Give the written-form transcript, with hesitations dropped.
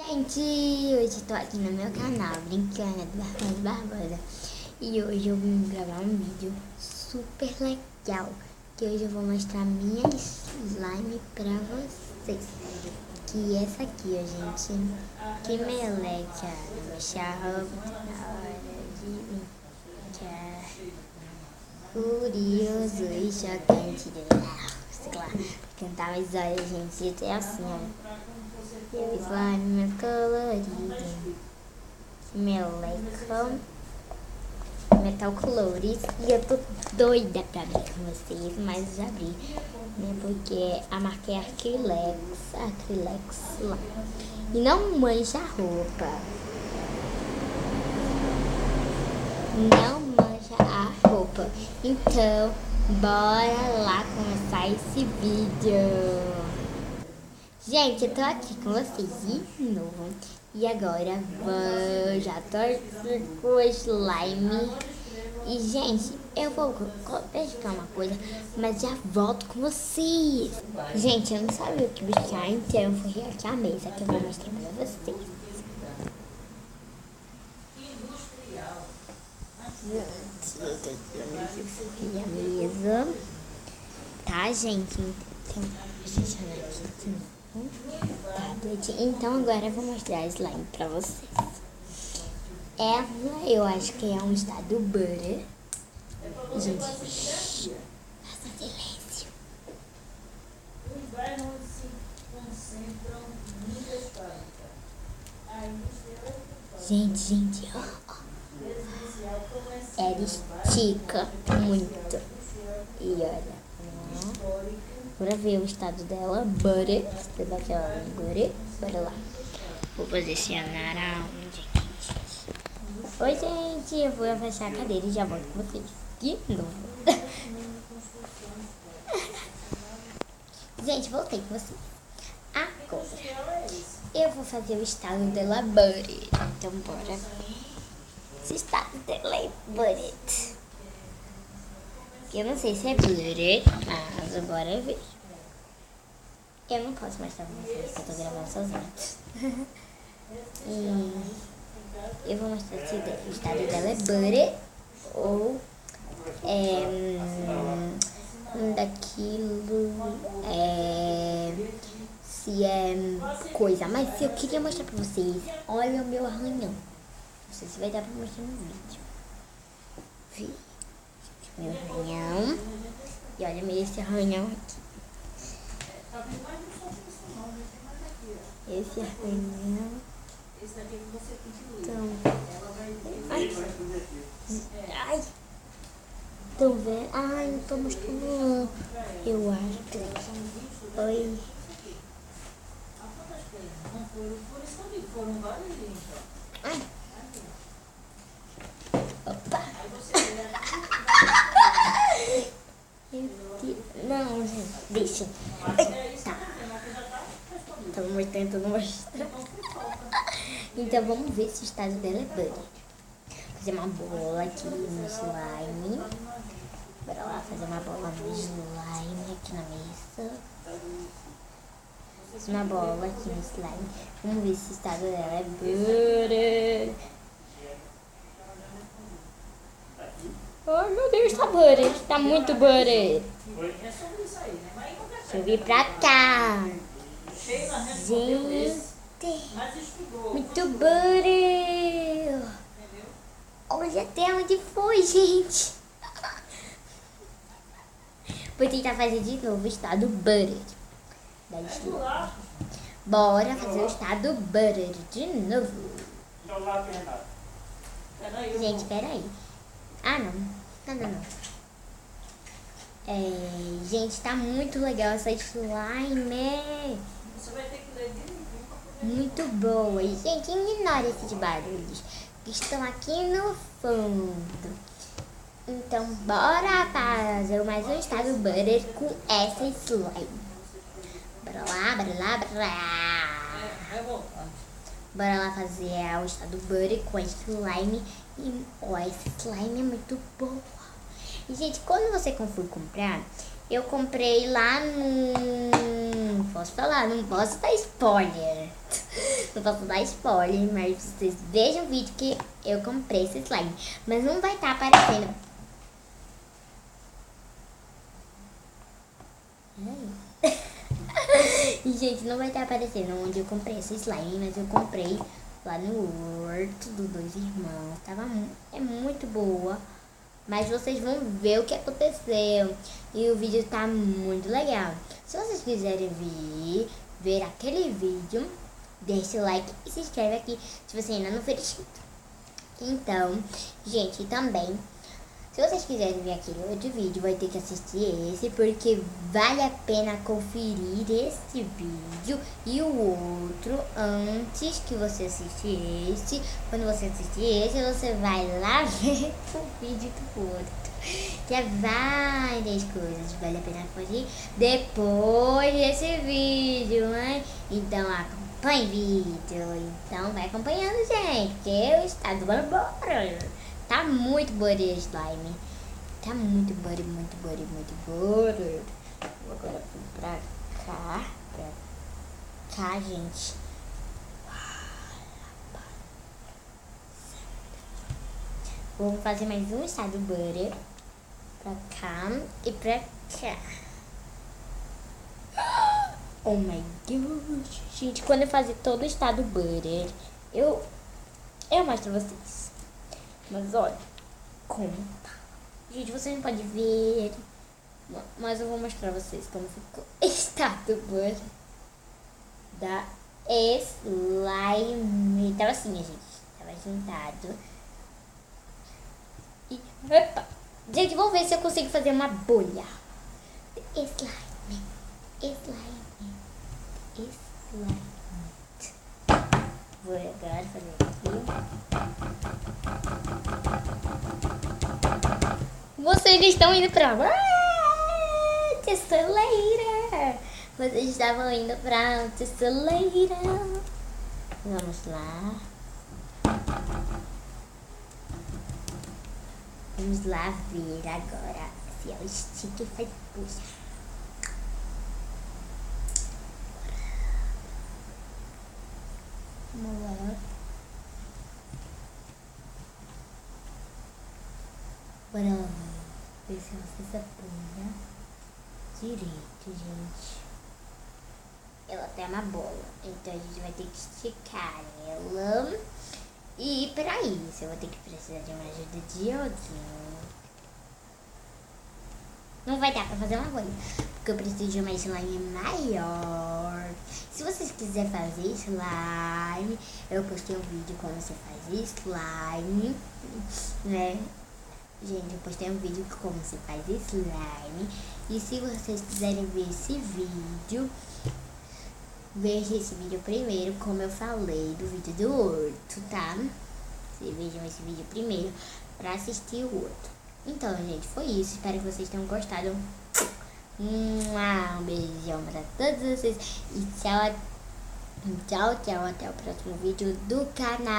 Gente, hoje tô aqui no meu canal, brincando do Armando Barbosa. E hoje eu vim gravar um vídeo super legal. Que hoje eu vou mostrar minha slime pra vocês. Que essa aqui, ó, gente. Que meleca. Mexer a roupa na hora de brincar. Curioso e chocante. Sei lá, cantar, mas olha, gente, é assim, ó. Eu slime meu colorido, meleca, metal colores. E eu tô doida pra abrir com vocês, mas já abri, né? Porque a marca é Acrylex lá. E não mancha a roupa. Não mancha a roupa. Então, bora lá começar esse vídeo. Gente, eu tô aqui com vocês de novo. E agora já tô com o slime. E, gente, eu vou pescar uma coisa, mas já volto com vocês. Gente, eu não sabia o que buscar, então eu fui aqui a mesa que eu vou mostrar pra vocês. Gente, a mesa. Tá, gente? Então, deixa eu ver aqui. Então agora eu vou mostrar a slime pra vocês. Ela, eu acho que é um estado butter. Gente, faça silêncio. Gente, ó. Ela estica muito. E olha, bora ver o estado dela. Butter. Você vai aqui, ó, butter. Bora lá. Vou posicionar aonde? Oi, gente. Eu vou afastar a cadeira e já volto com vocês. De novo. Gente, voltei com vocês. Agora, eu vou fazer o estado dela butter. Então, bora ver. Esse estado dela é butter. Eu não sei se é butter, mas bora ver. Eu não posso mostrar pra vocês que eu tô gravando sozinha. E eu vou mostrar se o estado dela é butter ou daquilo, se é coisa. Mas eu queria mostrar pra vocês. Olha o meu arranhão. Não sei se vai dar pra mostrar no vídeo. Meu arranhão. E olha esse arranhão aqui. Esse arranhão. Então, ai. Estão vendo? Ai, não tô mostrando. Eu acho. Oi. Ai. Opa. Não, gente, deixa. Tá. Tô mostrando. Então vamos ver se o estado dela é butter. Fazer uma bola aqui no slime. Bora lá fazer uma bola no slime aqui na mesa. Fazer uma bola aqui no slime. Vamos ver se o estado dela é butter. Ai, meu Deus, tá butter. Tá muito butter. Deixa eu vir pra cá. Gente, muito butter. Olha até onde foi, gente. Vou tentar fazer de novo o estado butter. Bora fazer o estado butter de novo. Gente, peraí. Ah, não. Gente, tá muito legal essa slime. Você vai ter que ler de novo. Muito boa. E, gente, ignora esses barulhos que estão aqui no fundo. Então, bora fazer mais um estado butter com essa slime. Bora lá. Bora lá fazer o estado butter com essa slime. E, ó, essa slime é muito boa. E, gente, quando você for comprar, eu comprei lá no... Posso falar? Não posso dar spoiler. Não posso dar spoiler, mas vocês vejam o vídeo que eu comprei esse slime. Mas não vai estar aparecendo. E, gente, não vai estar aparecendo onde eu comprei esse slime, mas eu comprei lá no Horto dos Dois Irmãos. É muito boa. Mas vocês vão ver o que aconteceu. E o vídeo tá muito legal. Se vocês quiserem ver aquele vídeo, deixa o like e se inscreve aqui se você ainda não for inscrito. Então, gente, também, se vocês quiserem ver aquele outro vídeo, vai ter que assistir esse, porque vale a pena conferir esse vídeo e o outro antes que você assistir esse. Quando você assistir esse, você vai lá ver o vídeo do outro. Que é várias coisas, vale a pena conferir depois desse vídeo, né? Então acompanhe o vídeo, então vai acompanhando, gente, porque eu estou bora. Tá muito body slime. Tá muito body. Vou agora pra cá, gente. Vou fazer mais um estado butter. Pra cá e pra cá. Oh my gosh. Gente, quando eu fazer todo o estado butter, eu mostro pra vocês. Mas olha como tá. Gente, vocês não podem ver, mas eu vou mostrar pra vocês como ficou o estado butter da slime. Tava assim, gente. Tava juntado. E opa! Gente, vou ver se eu consigo fazer uma bolha. Slime. Vou agora fazer aqui. Vocês estão indo pra tesseleira. Vocês estavam indo pra tesseleira. Vamos lá. Vamos lá ver agora se o stick faz puxa. Vamos lá. Bora ver se você apoia direito, gente. Ela tem uma bola, então a gente vai ter que esticar ela. E para isso eu vou ter que precisar de uma ajuda de alguém. Não vai dar pra fazer uma bolha, porque eu preciso de uma slime maior. Se vocês quiserem fazer slime, eu postei um vídeo como você faz slime, né? Gente, eu postei um vídeo como você faz slime. E se vocês quiserem ver esse vídeo, veja esse vídeo primeiro, como eu falei do vídeo do horto, tá? Vocês vejam esse vídeo primeiro pra assistir o outro. Então, gente, foi isso. Espero que vocês tenham gostado. Um beijão pra todos vocês. E tchau. Tchau. Até o próximo vídeo do canal.